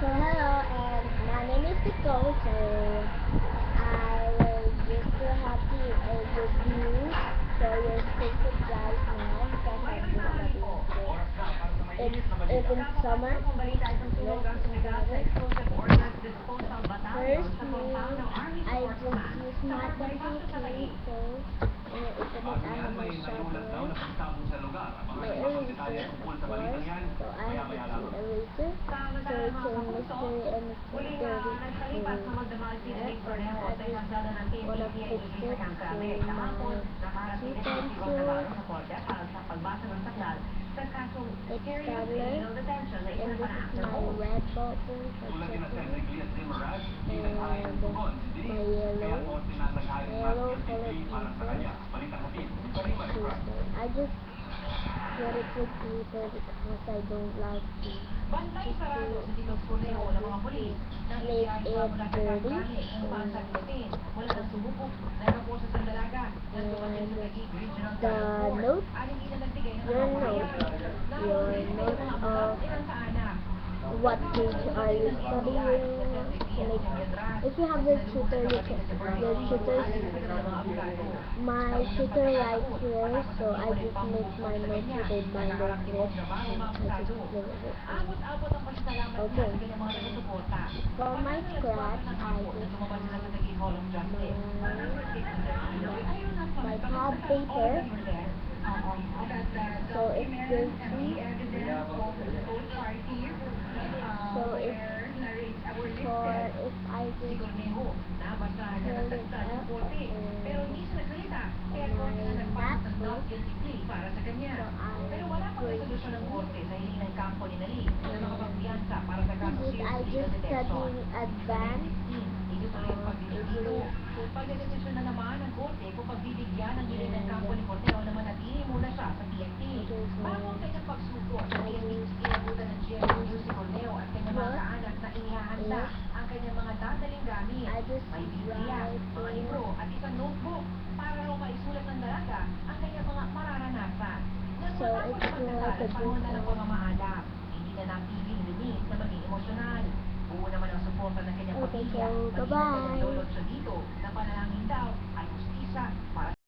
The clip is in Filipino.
So hello, and my name is Nicole. So I will just have a good news for your school supplies now because I've been studying this. It's even summer. Let's start it. First news, I just use my computer. So when you open it, I have my sharpener, my eraser, of course. So I have a two eraser. So it came mystery and it's dirty. So I just wanna fix it. So my two pencils. It's Tablet, and this is my red ball pen for checking, and my yellow colored pencil. I just put it with glitter because I don't like to make it dirty. The notes, your notes of what page are you studying? Like, if you have the tutor, your tutors, my tutor right here, so I just make my notes with a binder clip, and I just close it. Okay. For my scratch, I just have my tab paper. So it's dirty. So if I just curl it up in my MacBook, so I just studying advanced English. Pagdedesisyon na naman ng korte kung pagbibigyan ng Gilian del Campo ni Corteo na manatili muna siya sa PNP. Bago ang kanyang pagsuko sa PNP, inabutan ng GMA News si Corteo at kanyang mga kaanak na inihahanda ang kanyang mga dadaling gamit. May Biblia, mga libro at isang notebook para raw maisulat ng dalaga ang kanyang mga mararanasan. So it's like a panahon na ng pamamaalam. Hindi na napiling limit na maging emosyonal. Buo naman ang suporta ng kanyang pamilya. Bye-bye! Dito na panalangin daw ay hustisya